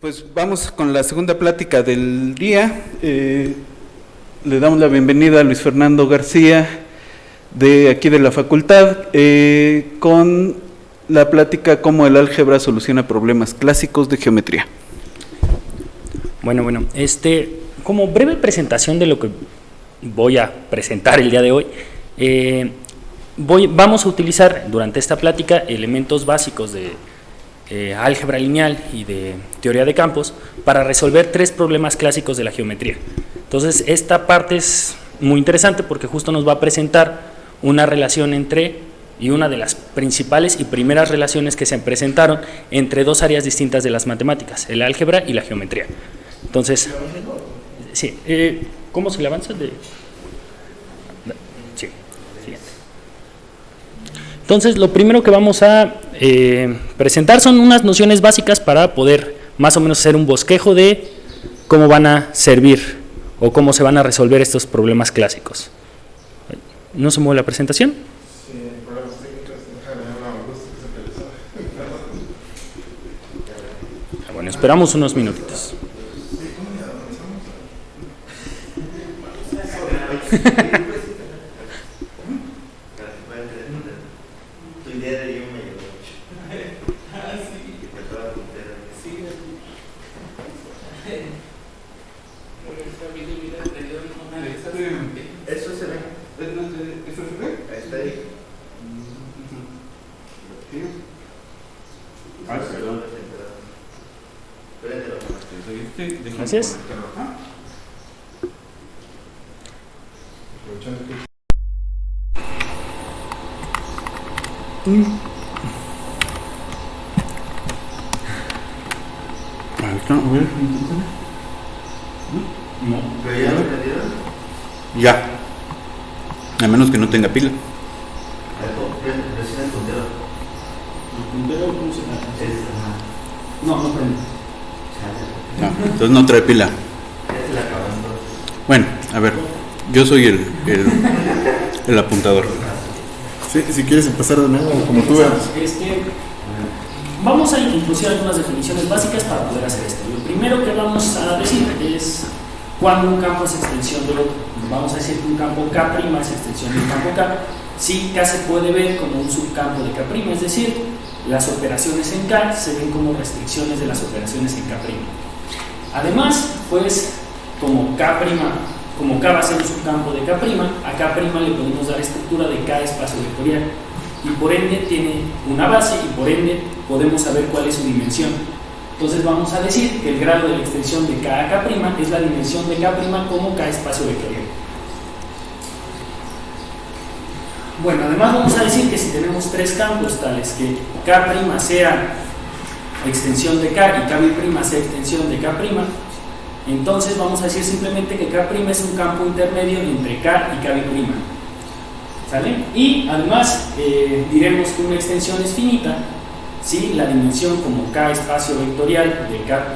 Pues vamos con la segunda plática del día. Le damos la bienvenida a Luis Fernando García, de aquí de la facultad, con la plática Cómo el álgebra soluciona problemas clásicos de geometría. Bueno, como breve presentación de lo que voy a presentar el día de hoy, vamos a utilizar durante esta plática elementos básicos de álgebra lineal y de teoría de campos para resolver tres problemas clásicos de la geometría. Entonces, esta parte es muy interesante porque justo nos va a presentar una relación y una de las principales y primeras relaciones que se presentaron entre dos áreas distintas de las matemáticas, el álgebra y la geometría. Entonces, sí, ¿cómo se le avanza? Sí, siguiente. Entonces, lo primero que vamos a presentar son unas nociones básicas para poder más o menos hacer un bosquejo de cómo van a servir o cómo se van a resolver estos problemas clásicos. ¿No se mueve la presentación? Sí, problemas técnicos. Bueno, esperamos unos minutitos. Eso se ve. ¿Eso se ve? Ahí está ahí. Perdón. Gracias. No. ¿Pero ya lo prendieron? Ya. A menos que no tenga pila. Presiona el puntero. ¿El puntero cómo se llama? No prende. No, entonces no trae pila. Bueno, a ver, yo soy el apuntador. Sí, si quieres empezar de nuevo, como tú veas. Vamos a introducir algunas definiciones básicas para poder hacer esto. Lo primero que vamos a decir es cuando un campo es extensión del otro. Vamos a decir que un campo K' es extensión del campo K. Si K se puede ver como un subcampo de K', es decir, las operaciones en K se ven como restricciones de las operaciones en K'. Además, pues, como K va a ser un subcampo de K', a K' le podemos dar estructura de K espacio vectorial y por ende tiene una base y por ende podemos saber cuál es su dimensión. Entonces vamos a decir que el grado de la extensión de K a K' es la dimensión de K' como K espacio vectorial. Bueno, además vamos a decir que si tenemos tres campos tales que K' sea extensión de K y K' sea extensión de K', entonces vamos a decir simplemente que K' es un campo intermedio entre K y K'. ¿Sale? Y además diremos que una extensión es finita si la dimensión como K espacio vectorial de K'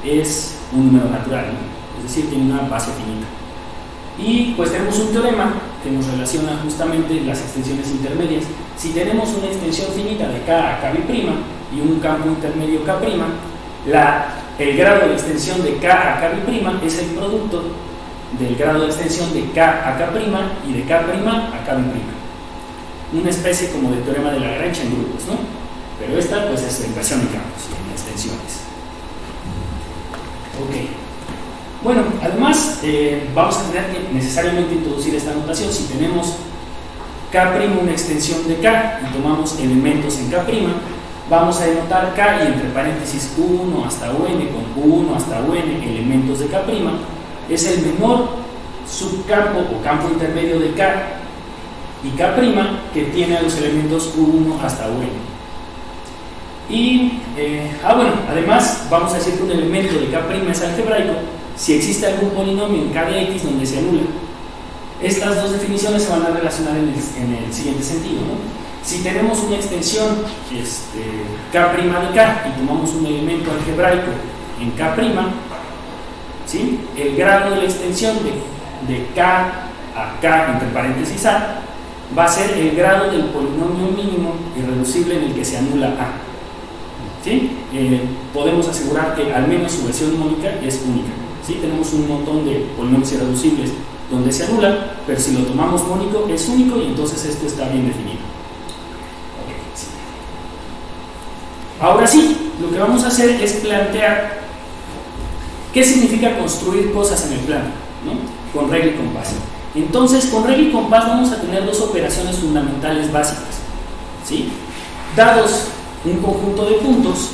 es un número natural, ¿no? Es decir, tiene una base finita. Y pues tenemos un teorema que nos relaciona justamente las extensiones intermedias. Si tenemos una extensión finita de K a K' y un campo intermedio K', el grado de extensión de K a K' es el producto del grado de extensión de K a K' y de K' a K'. Una especie como de teorema de Lagrange en grupos, ¿no? Pero esta pues es la inversión de campos en extensiones. Ok. Bueno, además vamos a tener que necesariamente introducir esta notación. Si tenemos K' una extensión de K y tomamos elementos en K', vamos a denotar K y entre paréntesis 1 hasta UN con 1 hasta UN elementos de K', es el menor subcampo o campo intermedio de K y K' que tiene a los elementos 1 hasta UN. Y, bueno, además vamos a decir que un elemento de K' es algebraico si existe algún polinomio en K de X donde se anula. Estas dos definiciones se van a relacionar en el siguiente sentido, ¿no? Si tenemos una extensión K' de K y tomamos un elemento algebraico en K', ¿sí? El grado de la extensión de K a K entre paréntesis A va a ser el grado del polinomio mínimo irreducible en el que se anula A. ¿sí? Podemos asegurar que al menos su versión mónica es única, ¿sí? Tenemos un montón de polinomios irreducibles donde se anulan, pero si lo tomamos mónico es único y entonces esto está bien definido. Okay, sí. Ahora sí, lo que vamos a hacer es plantear qué significa construir cosas en el plano, ¿no? Con regla y compás. Entonces, con regla y compás vamos a tener dos operaciones fundamentales básicas, ¿sí? Dados un conjunto de puntos,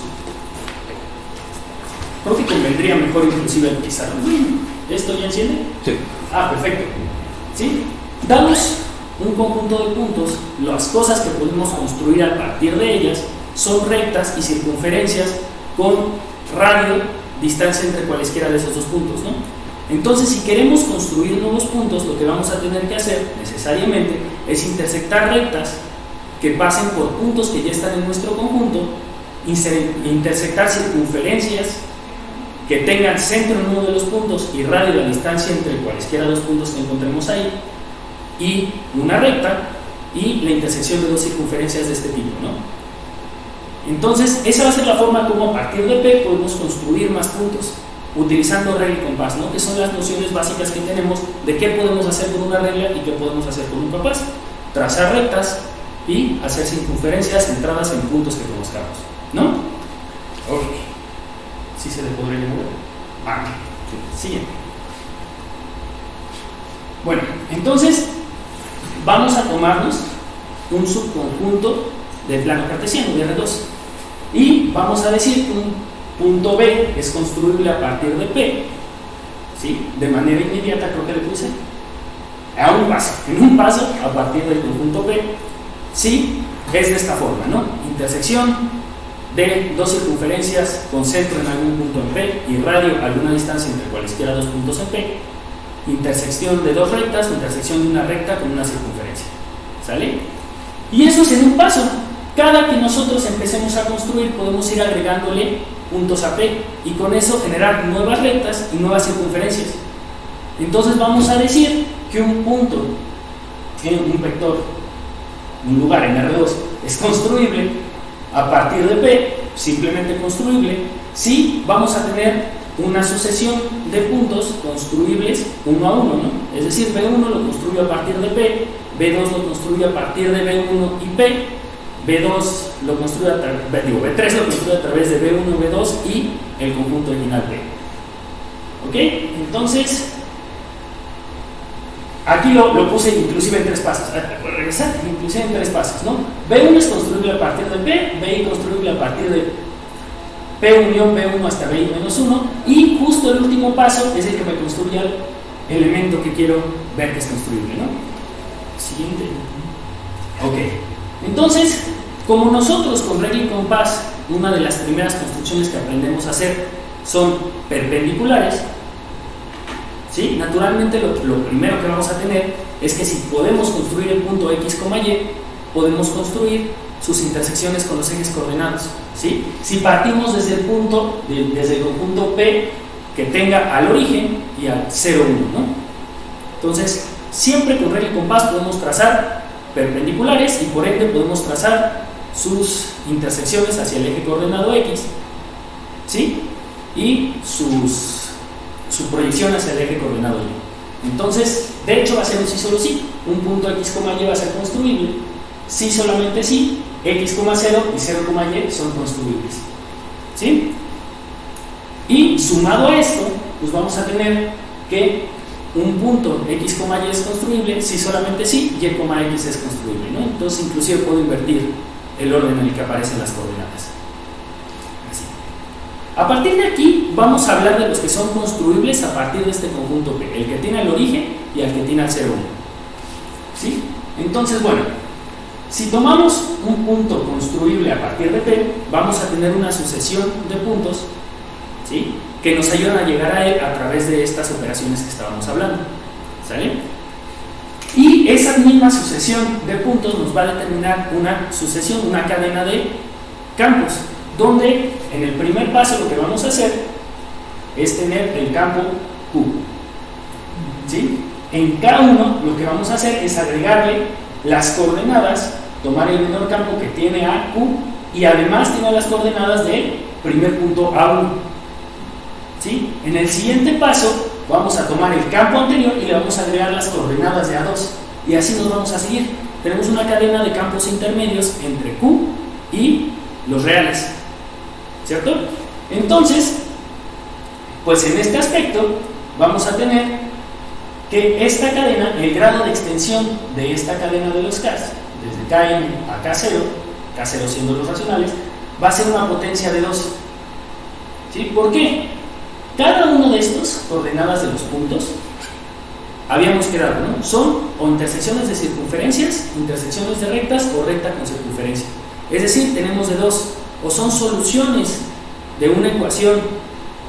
creo que convendría mejor inclusive utilizarlo. ¿Esto ya enciende? Sí. Ah, perfecto. ¿Sí? Dados un conjunto de puntos, las cosas que podemos construir a partir de ellas son rectas y circunferencias con radio, distancia entre cualesquiera de esos dos puntos, ¿no? Entonces, si queremos construir nuevos puntos, lo que vamos a tener que hacer necesariamente es intersectar rectas que pasen por puntos que ya están en nuestro conjunto, intersectar circunferencias que tengan centro en uno de los puntos y radio, la distancia entre cualesquiera dos puntos que encontremos ahí, y una recta y la intersección de dos circunferencias de este tipo, ¿no? Entonces, esa va a ser la forma como a partir de P podemos construir más puntos utilizando regla y compás, ¿no? Que son las nociones básicas que tenemos de qué podemos hacer con una regla y qué podemos hacer con un compás. Trazar rectas y hacer circunferencias centradas en puntos que conozcamos, ¿no? Ok. ¿Sí se le podría mover? Ah, siguiente. Bueno, entonces vamos a tomarnos un subconjunto del plano cartesiano de R2 y vamos a decir que un punto B es construible a partir de P, ¿sí? De manera inmediata, creo que le puse a un paso, en un paso a partir del conjunto P, sí, es de esta forma, ¿no? Intersección de dos circunferencias con centro en algún punto en P y radio a alguna distancia entre cualesquiera dos puntos en P, intersección de dos rectas, intersección de una recta con una circunferencia, ¿sale? Y eso es en un paso. Cada que nosotros empecemos a construir podemos ir agregándole puntos a P y con eso generar nuevas rectas y nuevas circunferencias. Entonces vamos a decir que un punto en un vector, un lugar en R2 es construible a partir de P, simplemente construible, si vamos a tener una sucesión de puntos construibles uno a uno, ¿no? Es decir, B1 lo construye a partir de P, B2 lo construye a partir de B1 y P, B2 lo construye B3 lo construye a través de B1, B2 y el conjunto original P. ¿Ok? Entonces, aquí lo puse inclusive en tres pasos. Voy a regresar, inclusive en tres pasos, ¿no? B1 es construible a partir de P, BI construible a partir de P unión B1 hasta BI menos 1 y justo el último paso es el que me construye el elemento que quiero ver que es construible, ¿no? Siguiente. Ok. Entonces, como nosotros con regla y compás, una de las primeras construcciones que aprendemos a hacer son perpendiculares, ¿sí? Naturalmente lo primero que vamos a tener es que si podemos construir el punto X, Y, podemos construir sus intersecciones con los ejes coordenados, ¿sí? Si partimos desde el punto, desde el conjunto P que tenga al origen y al 0, 1, ¿no? Entonces, siempre con regla y compás podemos trazar perpendiculares y por ende podemos trazar sus intersecciones hacia el eje coordenado X, ¿sí? Y su proyección hacia el eje coordenado Y. Entonces, de hecho va a ser un sí solo sí, un punto X, Y va a ser construible, sí solamente sí, X, 0 y 0, Y son construibles, ¿sí? Y sumado a esto, pues vamos a tener que un punto X, Y es construible, sí solamente sí, Y, X es construible, ¿no? Entonces inclusive puedo invertir el orden en el que aparecen las coordenadas. Así. A partir de aquí vamos a hablar de los que son construibles a partir de este conjunto P, el que tiene el origen y el que tiene el 0, 1. ¿Sí? Entonces, bueno, si tomamos un punto construible a partir de P, vamos a tener una sucesión de puntos, ¿sí?, que nos ayudan a llegar a él a través de estas operaciones que estábamos hablando, ¿sale? Y esa misma sucesión de puntos nos va a determinar una sucesión, una cadena de campos, donde en el primer paso lo que vamos a hacer es tener el campo Q, ¿sí? En K1 lo que vamos a hacer es agregarle las coordenadas, tomar el menor campo que tiene a Q y además tiene las coordenadas del primer punto A1. ¿Sí? En el siguiente paso vamos a tomar el campo anterior y le vamos a agregar las coordenadas de A2 y así nos vamos a seguir. Tenemos una cadena de campos intermedios entre Q y los reales, ¿cierto? Entonces, pues en este aspecto vamos a tener que esta cadena, el grado de extensión de esta cadena de los K, desde Kn a K0, K0 siendo los racionales, va a ser una potencia de 2. ¿Sí? ¿Por qué? Cada uno de estos coordenadas de los puntos, habíamos quedado, ¿no? Son o intersecciones de circunferencias, intersecciones de rectas o recta con circunferencia. Es decir, tenemos de dos, o son soluciones de una ecuación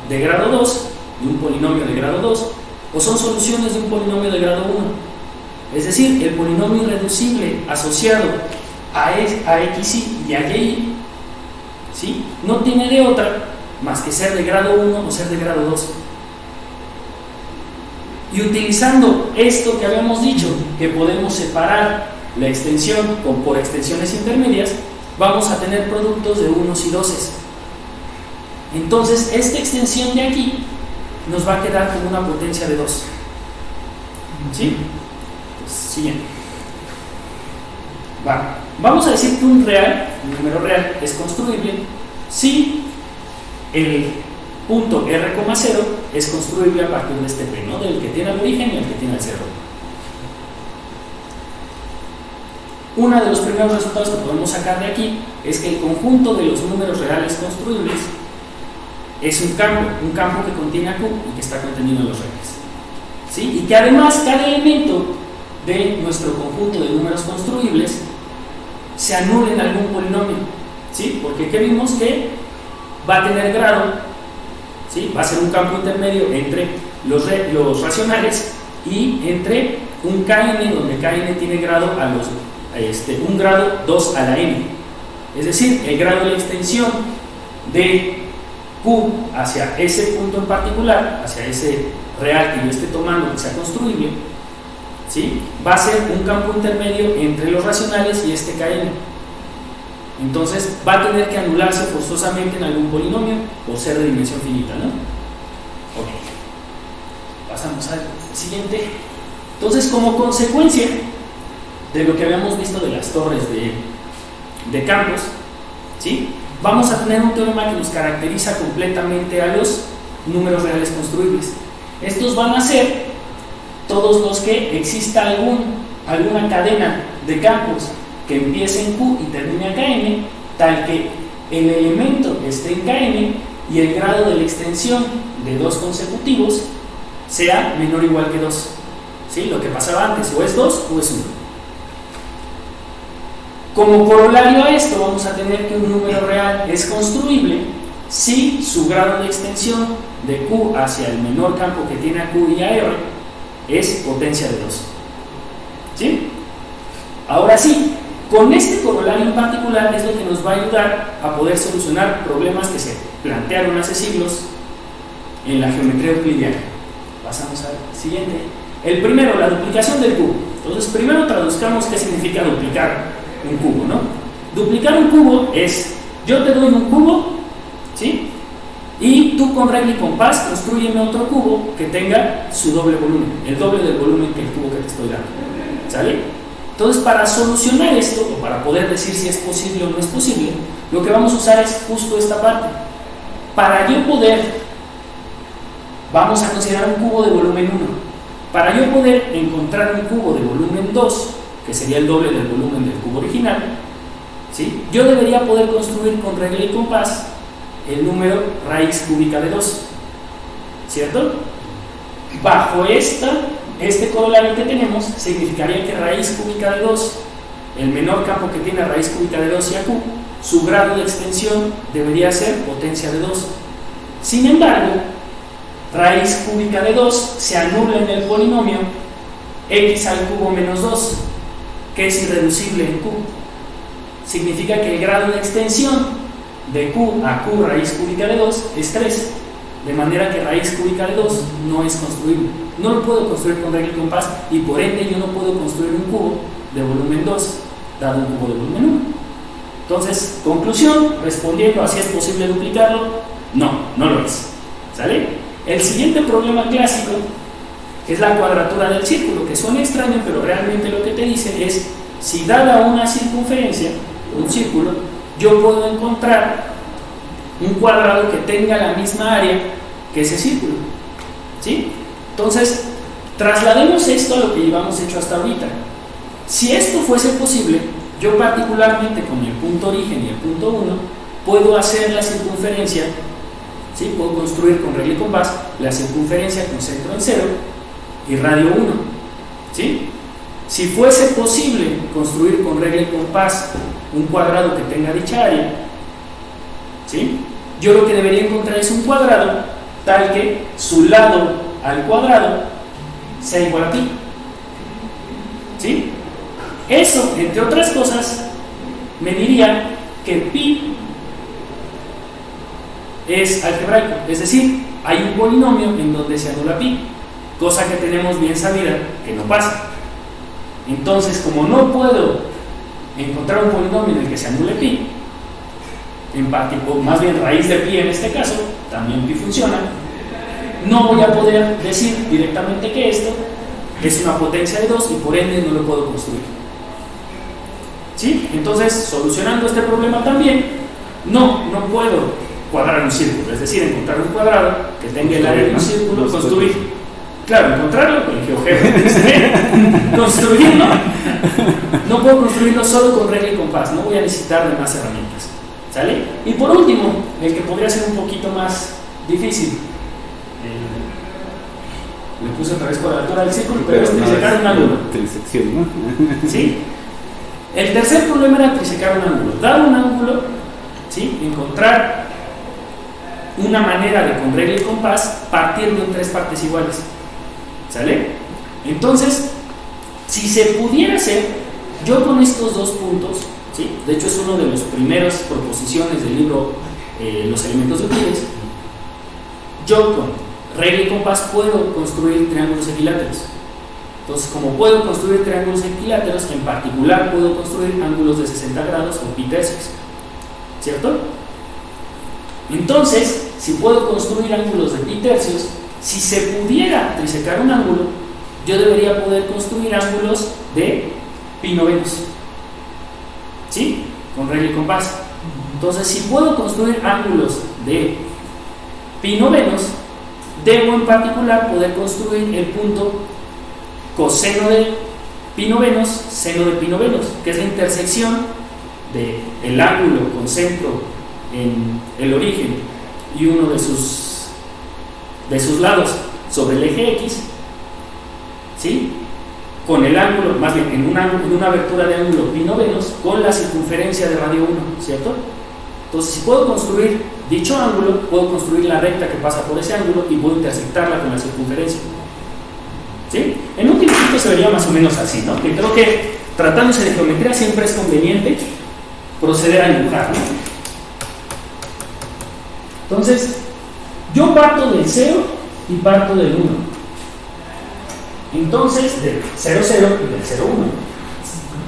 de grado 2, de un polinomio de grado 2, o son soluciones de un polinomio de grado 1. Es decir, el polinomio irreducible asociado a xy y a y, ¿sí? No tiene de otra más que ser de grado 1 o ser de grado 2. Y utilizando esto que habíamos dicho, que podemos separar la extensión por extensiones intermedias, vamos a tener productos de unos y doses. Entonces, esta extensión de aquí nos va a quedar como una potencia de 2. ¿Sí? Pues, siguiente. Vamos a decir que un número real, es construible si el punto R,0 es construible a partir de este P, ¿no? Del que tiene el origen y el que tiene el cero. Uno de los primeros resultados que podemos sacar de aquí es que el conjunto de los números reales construibles es un campo que contiene a Q y que está contenido en los reales. ¿Sí? Y que además cada elemento de nuestro conjunto de números construibles se anula en algún polinomio. ¿Sí? Porque ¿qué vimos? Que va a tener grado, ¿sí? Va a ser un campo intermedio entre los racionales y entre un Kn, donde Kn tiene grado un grado 2 a la n. Es decir, el grado de la extensión de Q hacia ese punto en particular, hacia ese real que yo esté tomando que sea construible, ¿sí? Va a ser un campo intermedio entre los racionales y este Kn. Entonces va a tener que anularse forzosamente en algún polinomio por ser de dimensión finita, ¿no? Ok. Pasamos al siguiente. Entonces, como consecuencia de lo que habíamos visto de las torres de campos, ¿sí? Vamos a tener un teorema que nos caracteriza completamente a los números reales construibles. Estos van a ser todos los que exista alguna cadena de campos que empiece en Q y termine en Kn, tal que el elemento esté en Kn y el grado de la extensión de dos consecutivos sea menor o igual que 2. ¿Sí? Lo que pasaba antes, o es 2 o es 1. Como corolario a esto, vamos a tener que un número real es construible si su grado de extensión de Q hacia el menor campo que tiene a Q y a R es potencia de 2. ¿Sí? Ahora sí, con este corolario en particular es lo que nos va a ayudar a poder solucionar problemas que se plantearon hace siglos en la geometría euclidiana. Pasamos al siguiente. El primero, la duplicación del cubo. Entonces, primero traduzcamos qué significa duplicar un cubo, ¿no? Duplicar un cubo es, yo te doy un cubo, ¿sí? Y tú con regla y compás construyeme otro cubo que tenga su doble volumen, el doble del volumen que el cubo que te estoy dando. ¿Sale? Entonces, para solucionar esto, o para poder decir si es posible o no es posible, lo que vamos a usar es justo esta parte. Para yo poder, vamos a considerar un cubo de volumen 1. Para yo poder encontrar un cubo de volumen 2, que sería el doble del volumen del cubo original, ¿sí? Yo debería poder construir con regla y compás el número raíz cúbica de 2, ¿cierto? Bajo este corolario que tenemos, significaría que raíz cúbica de 2, el menor campo que tiene raíz cúbica de 2 y a Q, su grado de extensión debería ser potencia de 2. Sin embargo, raíz cúbica de 2 se anula en el polinomio x al cubo menos 2, que es irreducible en Q. Significa que el grado de extensión de Q a Q raíz cúbica de 2 es 3. De manera que raíz cúbica de 2 no es construible. No lo puedo construir con regla y compás y por ende yo no puedo construir un cubo de volumen 2 dado un cubo de volumen 1. Entonces, conclusión, respondiendo a si es posible duplicarlo, no lo es. ¿Sale? El siguiente problema clásico es la cuadratura del círculo, que suena extraño, pero realmente lo que te dice es, si dada una circunferencia, un círculo, yo puedo encontrar un cuadrado que tenga la misma área que ese círculo. ¿Sí? Entonces, traslademos esto a lo que llevamos hecho hasta ahorita. Si esto fuese posible, yo particularmente con el punto origen y el punto 1, puedo hacer la circunferencia, ¿sí? Puedo construir con regla y compás la circunferencia con centro en 0 y radio 1. ¿Sí? Si fuese posible construir con regla y compás un cuadrado que tenga dicha área, ¿sí? Yo lo que debería encontrar es un cuadrado tal que su lado al cuadrado sea igual a pi. ¿Sí? Eso, entre otras cosas, me diría que pi es algebraico, es decir, hay un polinomio en donde se anula pi, cosa que tenemos bien sabida que no pasa. Entonces, como no puedo encontrar un polinomio en el que se anule pi, en parte, o más bien raíz de pi en este caso, también pi funciona, no voy a poder decir directamente que esto es una potencia de 2 y por ende no lo puedo construir. ¿Sí? Entonces, solucionando este problema también, no puedo cuadrar un círculo, es decir, encontrar un cuadrado que tenga el área de un círculo, construir. Claro, encontrarlo con el GeoGebra, construirlo, no puedo construirlo solo con regla y compás, no voy a necesitar de más herramientas. ¿Sale? Y por último, el que podría ser un poquito más difícil, le puse otra vez cuadratura del círculo, pero es trisecar un ángulo. Trisección, ¿no? ¿Sí? El tercer problema era trisecar un ángulo. Dar un ángulo, ¿sí? Encontrar una manera de con regla y compás partirlo en 3 partes iguales. ¿Sale? Entonces, si se pudiera hacer, yo con estos 2 puntos, ¿sí? De hecho es una de las primeras proposiciones del libro Los elementos de Euclides, yo con regla y compás puedo construir triángulos equiláteros. Entonces, como puedo construir triángulos equiláteros, en particular puedo construir ángulos de 60 grados o pi tercios, ¿cierto? Entonces, si puedo construir ángulos de pi tercios, si se pudiera trisecar un ángulo, yo debería poder construir ángulos de pi novenos, ¿sí? Con regla y compás. Entonces, si puedo construir ángulos de pi novenos, debo en particular poder construir el punto coseno de pi novenos, seno de pi novenos, que es la intersección del ángulo con centro en el origen y uno de sus lados sobre el eje X, ¿sí? Con el ángulo, más bien en una abertura de ángulo pi novenos con la circunferencia de radio 1, ¿cierto? Entonces, si puedo construir dicho ángulo, puedo construir la recta que pasa por ese ángulo y puedo intersectarla con la circunferencia. ¿Sí? En un principio se vería más o menos así, ¿no? Que creo que tratándose de geometría siempre es conveniente proceder a dibujar, ¿no? Entonces, yo parto del 0 y parto del 1. Entonces, del 0, 0 y del 0, 1.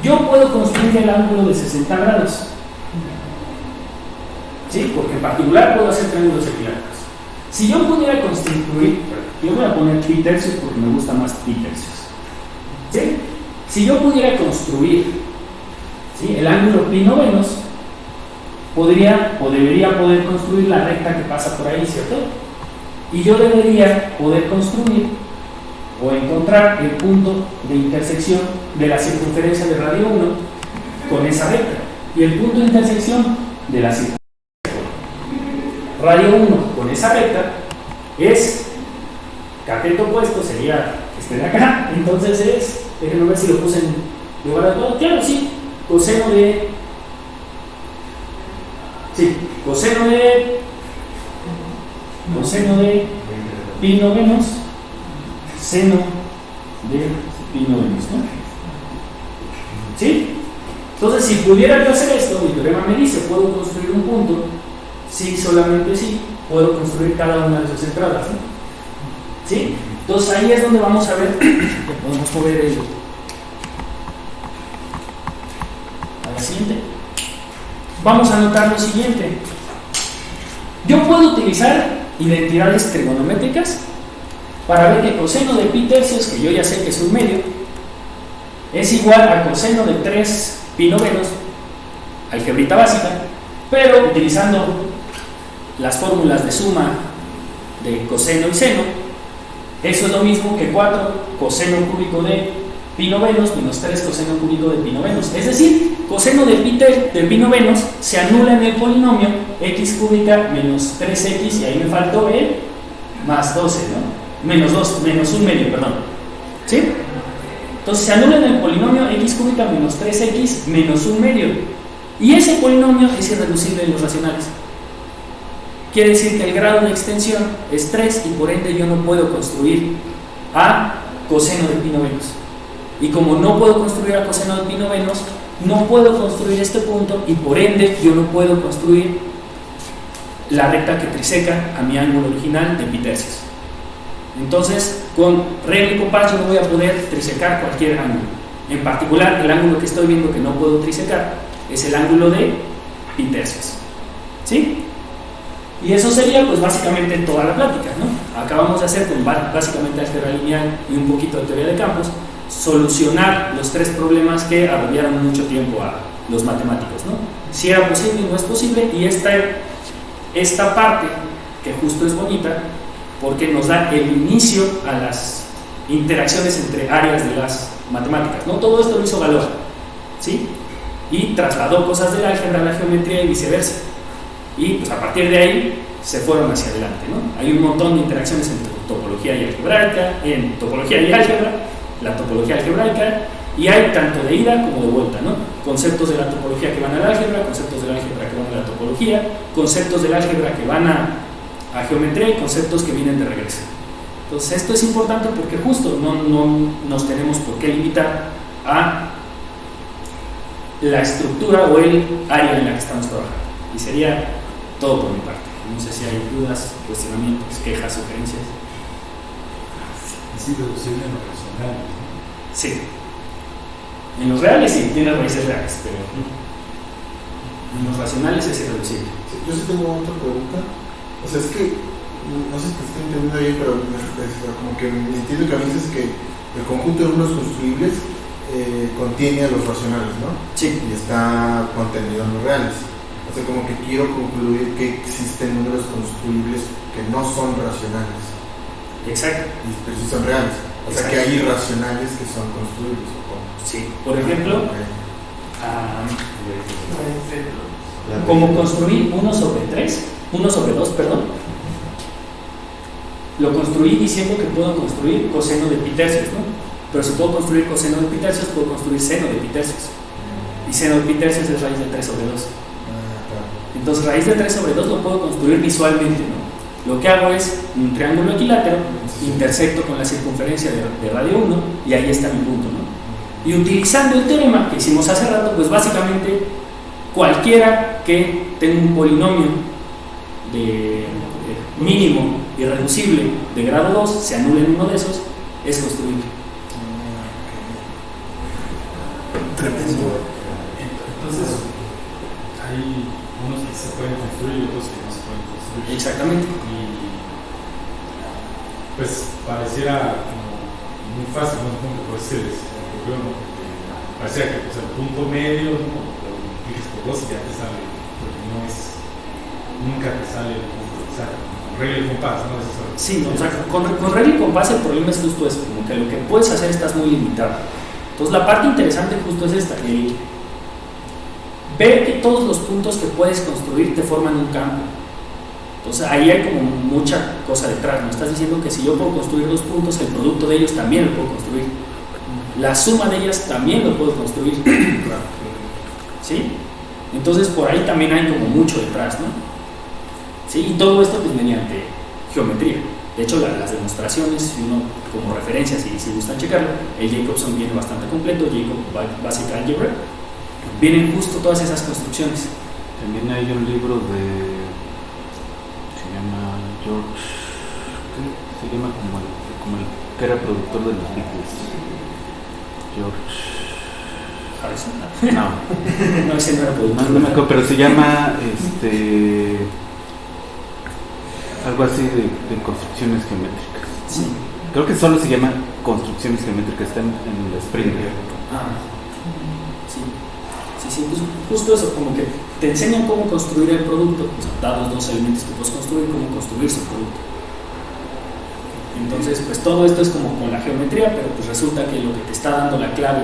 Yo puedo construir el ángulo de 60 grados. ¿Sí? Porque en particular puedo hacer triángulos equiláteros. Si yo pudiera construir, yo voy a poner pi tercios porque me gusta más pi tercios. ¿Sí? Si yo pudiera construir, ¿sí?, el ángulo pi novenos, podría o debería poder construir la recta que pasa por ahí, ¿cierto? Y yo debería poder construir o encontrar el punto de intersección de la circunferencia de radio 1 con esa recta. Y el punto de intersección de la circunferencia radio 1 con esa recta es cateto opuesto, sería este de acá. Entonces es, déjenme ver si lo puse en lugar de todo. Claro, sí, coseno de pi novenos seno de pi novenos, ¿no? ¿Sí? Entonces, si pudiera yo hacer esto, mi teorema me dice, puedo construir un punto, sí, solamente sí, puedo construir cada una de sus entradas, ¿no? ¿Sí? Entonces ahí es donde vamos a ver, podemos mover a la siguiente. vamos a notar lo siguiente. Yo puedo utilizar identidades trigonométricas para ver que coseno de pi tercios, que yo ya sé que es un medio, es igual a coseno de 3 pi novenos, algebrita básica, pero utilizando las fórmulas de suma de coseno y seno, eso es lo mismo que 4 coseno cúbico de pi novenos menos 3 coseno cúbico de pi novenos. Es decir, coseno de pi novenos se anula en el polinomio x cúbica menos 3x, y ahí me faltó el más 12, ¿no? Menos un medio, perdón. ¿Sí? Entonces se anula en el polinomio x cúbica menos 3x menos un medio. Y ese polinomio es irreducible en los racionales. Quiere decir que el grado de extensión es 3 y por ende yo no puedo construir a coseno de pi novenos. Y como no puedo construir a coseno de pi novenos, no puedo construir este punto y por ende yo no puedo construir la recta que triseca a mi ángulo original de pi tercios. Entonces, con regla y compás yo no voy a poder trisecar cualquier ángulo. En particular, el ángulo que estoy viendo que no puedo trisecar es el ángulo de pi tercios. ¿Sí? Y eso sería, pues, básicamente toda la plática, ¿no? Acabamos de hacer con básicamente álgebra lineal y un poquito de teoría de campos, solucionar los 3 problemas que agobiaron mucho tiempo a los matemáticos, ¿no? Si era posible y no es posible, y esta parte, que justo es bonita, porque nos da el inicio a las interacciones entre áreas de las matemáticas, ¿no? Todo esto lo hizo Galois, ¿sí? Y trasladó cosas del álgebra a la geometría y viceversa. Y pues a partir de ahí se fueron hacia adelante, ¿no? Hay un montón de interacciones entre topología y algebraica, en topología y álgebra, la topología algebraica, y hay tanto de ida como de vuelta, ¿no? Conceptos de la topología que van al álgebra, conceptos de la álgebra que van a la topología, conceptos del álgebra que van a geometría y conceptos que vienen de regreso. Entonces esto es importante porque justo no nos tenemos por qué limitar a la estructura o el área en la que estamos trabajando. Y sería todo por mi parte. No sé si hay dudas, cuestionamientos, quejas, sugerencias. Es irreducible en los racionales, ¿no? Sí. En los reales sí, tiene raíces reales, pero en los racionales es irreducible. Sí, yo sí tengo otra pregunta. O sea, es que, no sé si te estoy entendiendo bien, pero como que entiendo que a veces que el conjunto de números construibles contiene a los racionales, ¿no? Sí. Y está contenido en los reales. O sea, como que quiero concluir que existen números construibles que no son racionales. Exacto. Pero sí son reales. O sea, Exacto. que hay irracionales que son construibles. Sí. Por ejemplo, Okay. como construí 1 sobre 2, perdón. Lo construí diciendo que puedo construir coseno de pi tercios, ¿no? Pero si puedo construir coseno de pi tercios, puedo construir seno de pi tercios. Y seno de pi tercios es raíz de 3 sobre 2. Entonces, raíz de 3 sobre 2 lo puedo construir visualmente, ¿no? Lo que hago es un triángulo equilátero, intersecto con la circunferencia de radio 1 y ahí está mi punto, ¿no? Y utilizando el teorema que hicimos hace rato, pues básicamente cualquiera que tenga un polinomio de mínimo irreducible de grado 2, se anula en uno de esos, es construible. Entonces, hay unos que se pueden construir y otros que no se pueden construir. Exactamente. Y pues pareciera como muy fácil, ¿no? Como pues se les ocurrió, ¿no? Porque parecía que pues, el punto medio, ¿no? Lo multiplicas por 2 y ya te sale, porque no es, nunca te sale el punto exacto. Con regla y compás, ¿no? Eso es Sí, no, o sea, con regla y compás el problema es justo eso, como que lo que puedes hacer estás muy limitado. Entonces la parte interesante justo es esta, que ver que todos los puntos que puedes construir te forman un campo. Entonces ahí hay como mucha cosa detrás. Me estás diciendo que si yo puedo construir 2 puntos, el producto de ellos también lo puedo construir. La suma de ellas también lo puedo construir. ¿Sí? Entonces por ahí también hay como mucho detrás, ¿no? ¿Sí? Y todo esto pues mediante geometría. De hecho, las demostraciones, si uno como referencia, si gustan checarlo, el Jacobson viene bastante completo, Jacob Basic Algebra, vienen justo todas esas construcciones. También hay un libro se llama George, se llama como el que era productor de los Beatles, George Harrison. No, No, ese no era productor. no me acuerdo, pero se llama algo así de construcciones geométricas. Sí. Creo que solo se llama construcciones geométricas, está en la Springer. Ah, sí. Sí, pues justo eso, como que te enseñan cómo construir el producto, o sea, dados dos elementos que puedes construir, cómo construir su producto. Entonces, pues todo esto es como con la geometría, pero pues resulta que lo que te está dando la clave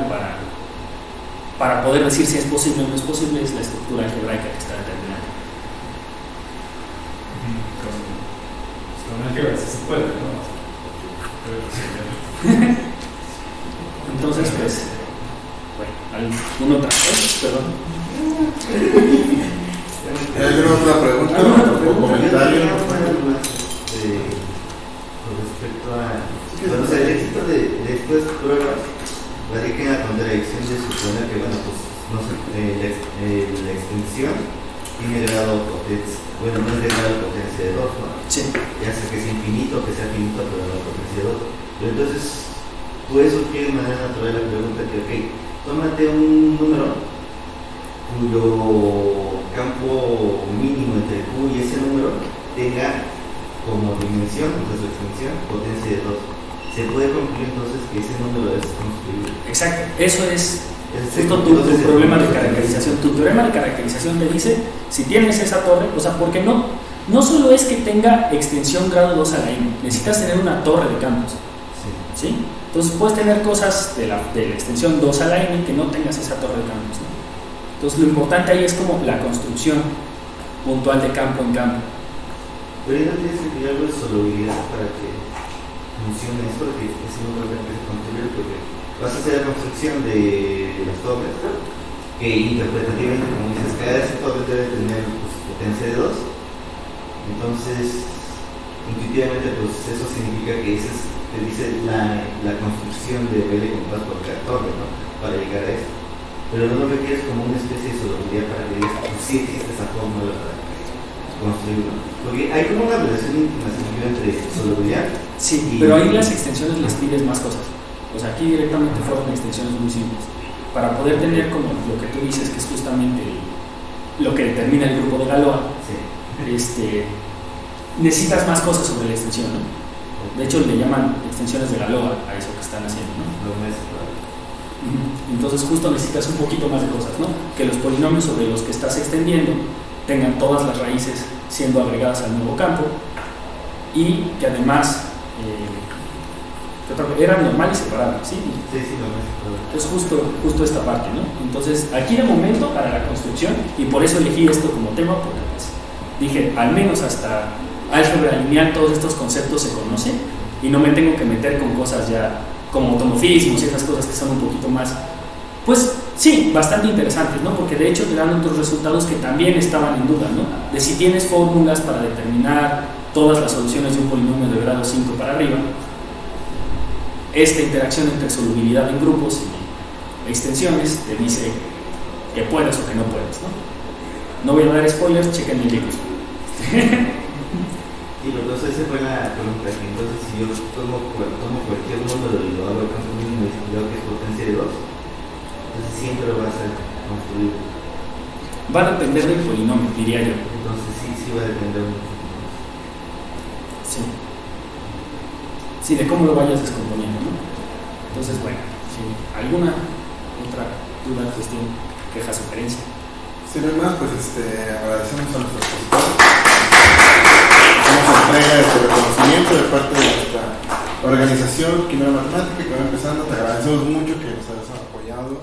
para poder decir si es posible o no es posible es la estructura algebraica que está determinada. Con álgebra sí se puede, ¿no? Entonces, pues, bueno, ¿alguna otra vez? Perdón. ¿Alguna otra pregunta o comentario? Con respecto a... Bueno, o sea, el éxito de estas pruebas radica en la contradicción de suponer que, bueno, pues, no sé, la extensión tiene grado potencia, bueno, no es de grado potencia de 2, ¿no? Sí. Ya sea que sea infinito, que sea finito, pero no potencia de 2. Pero entonces, puede surgir de manera natural la pregunta que, ok, tómate un número cuyo campo mínimo entre Q y ese número tenga como dimensión, o sea, su extensión, potencia de 2. Se puede concluir entonces que ese número es construible. Exacto, eso es justo tu problema de caracterización. Tu teorema de caracterización te dice, si tienes esa torre, o sea, porque no solo es que tenga extensión grado 2 a la n, necesitas tener una torre de campos. ¿Sí? Entonces puedes tener cosas de la extensión 2 a la n que no tengas esa torre de campos, ¿no? Entonces lo importante ahí es como la construcción puntual de campo en campo. Pero ya no tienes que crear algo de solubilidad para que funcione esto, que ese número que empieza a construir, porque vas a hacer la construcción de las torres, que interpretativamente, como dices, cada torre debe tener pues, potencia de 2. Entonces, intuitivamente, pues eso significa que ese es, te dice la construcción de baile compás por cada torre, ¿no? Para llegar a esto. Pero no lo requieres como una especie de solubilidad para que digas, pues sí existe esa fórmula para construirlo. Porque hay como una relación íntima entre solubilidad. Sí, pero ahí las extensiones les pides más cosas. O sea, aquí directamente fueron extensiones muy simples. Para poder tener como lo que tú dices, que es justamente lo que determina el grupo de Galois, Sí. Necesitas más cosas sobre la extensión, ¿no? De hecho, le llaman extensiones de Galois a eso que están haciendo, ¿no? Entonces, justo necesitas un poquito más de cosas, ¿no? Que los polinomios sobre los que estás extendiendo tengan todas las raíces siendo agregadas al nuevo campo y que además eran normales y separables, ¿sí? Sí, normal. Es justo esta parte, ¿no? Entonces, aquí de momento para la construcción, y por eso elegí esto como tema, porque pues, dije, al menos hasta álgebra lineal todos estos conceptos se conocen y no me tengo que meter con cosas ya como automorfismos y esas cosas que son un poquito más, pues sí, bastante interesantes, ¿no? Porque de hecho te dan otros resultados que también estaban en duda, ¿no? De si tienes fórmulas para determinar todas las soluciones de un polinomio de grado 5 para arriba, esta interacción entre solubilidad en grupos y extensiones te dice que puedes o que no puedes, ¿no? No voy a dar spoilers, chequen el libro. Y entonces esa fue la pregunta, que entonces si yo tomo cualquier número y lo hago al campo mínimo y creo que es potencia de 2, entonces siempre lo vas a construir. Va a depender del polinomio, diría yo. Entonces sí va a depender mucho. Sí. Sí, de cómo lo vayas descomponiendo, ¿no? Entonces, bueno, si alguna otra duda, cuestión, queja, sugerencia. Si no hay más, pues agradecemos a nuestros expositores. Hacemos entrega de reconocimiento de parte de nuestra organización Quimera Matemática que va empezando. Te agradecemos mucho que nos hayas apoyado.